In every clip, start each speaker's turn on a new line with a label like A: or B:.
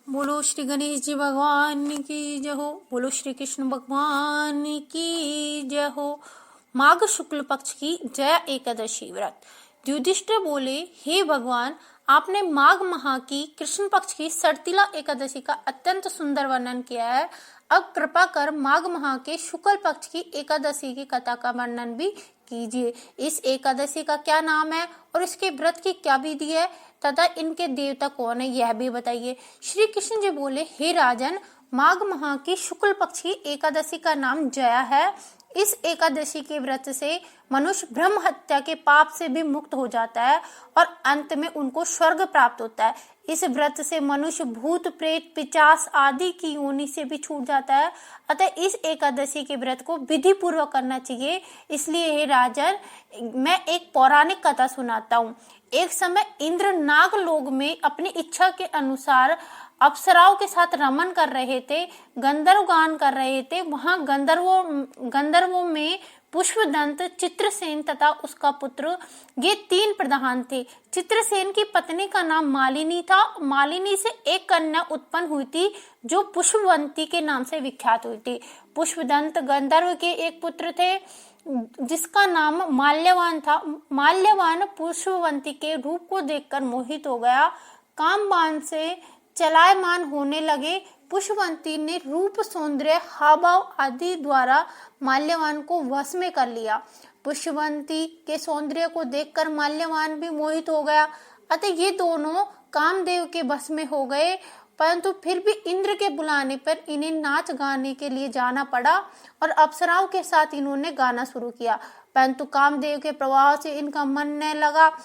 A: बोलो श्री गणेश जी भगवान की जय हो। बोलो श्री कृष्ण भगवान की जय हो। माघ शुक्ल पक्ष की जया एकादशी व्रत। युधिष्ठिर बोले, हे भगवान, आपने माघ माह की कृष्ण पक्ष की सर्तिला एकादशी का अत्यंत सुंदर वर्णन किया है। अब कृपा कर माघ माह के शुक्ल पक्ष की एकादशी की कथा का वर्णन भी कीजिए। इस एकादशी का क्या नाम है और इसके व्रत की क्या विधि है तथा इनके देवता कौन है, यह भी बताइए। श्री कृष्ण जी बोले, हे राजन, माघ माह की शुक्ल पक्ष की एकादशी का नाम जया है। इस एकादशी के व्रत से मनुष्य ब्रह्म हत्या के पाप से भी मुक्त हो जाता है और अंत में उनको स्वर्ग प्राप्त होता है। इस व्रत से मनुष्य भूत प्रेत पिशाच आदि की योनि से भी छूट जाता है। अतः इस एकादशी के व्रत को विधि पूर्वक करना चाहिए। इसलिए हे राजन, मैं एक पौराणिक कथा सुनाता हूँ। एक समय इंद्र नागलोक में अपनी इच्छा के अनुसार अप्सराओं के साथ रमन कर रहे थे, गंधर्व गान कर रहे थे। वहां गंधर्वों में पुष्पदंत, चित्रसेन तथा उसका पुत्र, ये तीन प्रधान थे। चित्रसेन की पत्नी का नाम मालिनी था। मालिनी से एक कन्या उत्पन्न हुई थी जो पुष्पवंती के नाम से विख्यात हुई थी। पुष्पदंत गंधर्व के एक पुत्र थे जिसका नाम माल्यवान था। माल्यवान पुष्पवंती के रूप को देखकर मोहित हो गया। कामबाण से चलायमान होने लगे। पुष्पवंती ने रूप, सौंदर्य, हावभाव आदि द्वारा माल्यवान को वश में कर लिया। पुष्पवंती के सौंदर्य को देखकर माल्यवान भी मोहित हो गया। अतः ये दोनों कामदेव के वश में हो गए। परंतु फिर भी इंद्र के बुलाने पर इन्हें नाच गाने के लिए जाना पड़ा और अप्सराओं के साथ इन्होंने गाना शुरू किया। परंतु कामदेव के प्रभाव से इनका मन न लगा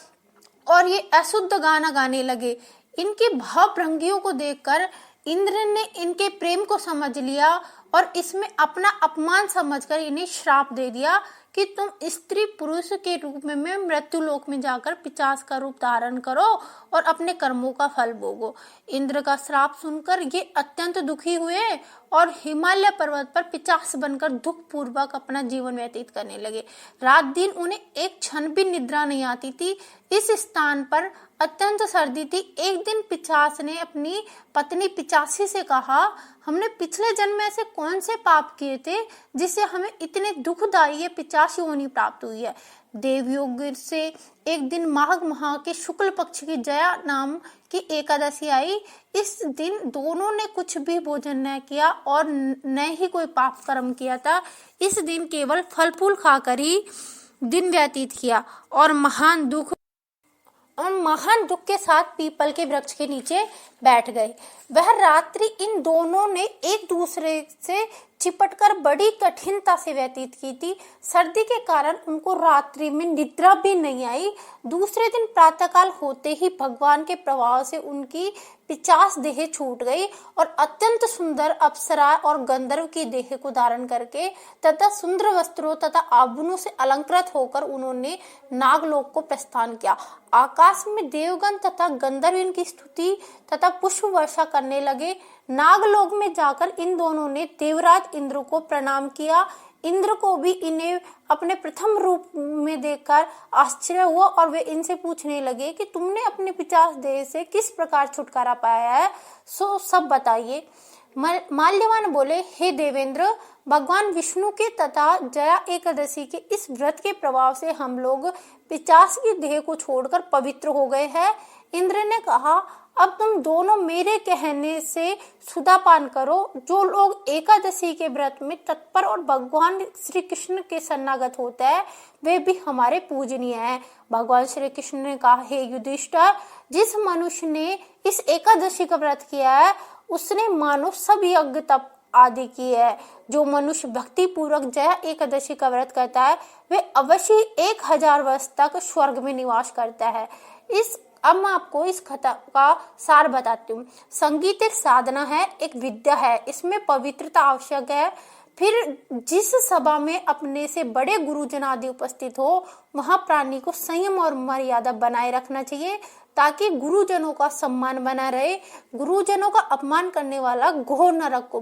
A: और ये अशुद्ध गाना गाने लगे। इनकी भावभंगियों को देखकर इंद्र ने इनके प्रेम को समझ लिया और इसमें अपना अपमान समझकर इन्हें श्राप दे दिया कि तुम स्त्री पुरुष के रूप में मृत्यु लोक में जाकर पिशाच का रूप धारण करो और अपने कर्मों का फल भोगो। इंद्र का श्राप सुनकर ये अत्यंत दुखी हुए और हिमालय पर्वत पर पिशाच बनकर दुख पूर्वक अपना जीवन व्यतीत करने लगे। रात दिन उन्हें एक क्षण भी निद्रा नहीं आती थी। इस स्थान पर अत्यंत सर्दी थी। एक दिन पिशाच ने अपनी पत्नी पिशाची से कहा, हमने पिछले जन्म में ऐसे कौन से पाप किए थे जिससे हमें इतने दुखदायी ये पिशाच योनि प्राप्त हुई है। देवयोग से एक दिन माघ माह के शुक्ल पक्ष की जया नाम की एकादशी आई। इस दिन दोनों ने कुछ भी भोजन न किया और न ही कोई पाप कर्म किया था। इस दिन केवल फल फूल खाकर ही दिन व्यतीत किया और महान दुख के साथ पीपल के वृक्ष के नीचे बैठ गए। वह रात्रि इन दोनों ने एक दूसरे से चिपटकर बड़ी कठिनता से व्यतीत की थी। सर्दी के कारण उनको रात्रि में निद्रा भी नहीं आई। दूसरे दिन प्रातःकाल होते ही भगवान के प्रभाव से उनकी पिशाच देह छूट गई और अत्यंत सुंदर अप्सरा और गंधर्व की देह को धारण करके तथा सुंदर वस्त्रों तथा आभूषणों से अलंकृत होकर उन्होंने नागलोक को प्रस्थान किया। आकाश में देवगण तथा गंधर्व इनकी स्तुति तथा पुष्प वर्षा करने लगे। नागलोक में जाकर इन दोनों ने देवराज इंद्र को प्रणाम किया। इंद्र को भी इन्हें अपने प्रथम रूप में देखकर आश्चर्य हुआ और वे इनसे पूछने लगे कि तुमने अपने पिशाच देह से किस प्रकार छुटकारा पाया है, सो सब बताइए। माल्यवान बोले, हे देवेंद्र, भगवान विष्णु के तथा जया एकादशी के इस व्रत के प्रभाव से हम लोग पिशाच की देह को छोड़कर पवित्र हो गए हैं। इंद्र ने कहा, अब तुम दोनों मेरे कहने से सुधापान करो। जो लोग एकादशी के व्रत में तत्पर और भगवान श्री कृष्ण के शरणागत होता है वे भी हमारे पूजनीय हैं। भगवान श्री कृष्ण ने कहा, हे युधिष्ठिर, जिस मनुष्य ने इस एकादशी का व्रत किया है उसने मानो सब यज्ञ तप आदि की है। जो मनुष्य भक्ति पूर्वक जया एकादशी का व्रत करता है वे अवश्य 1000 वर्ष तक स्वर्ग में निवास करता है। अब मैं आपको इस कथा का सार बताती हूँ। संगीत एक साधना है, एक विद्या है, इसमें पवित्रता आवश्यक है। फिर जिस सभा में अपने से बड़े गुरुजन आदि उपस्थित हो वहां प्राणी को संयम और मर्यादा बनाए रखना चाहिए ताकि गुरुजनों का सम्मान बना रहे। गुरुजनों का अपमान करने वाला घोर नरक को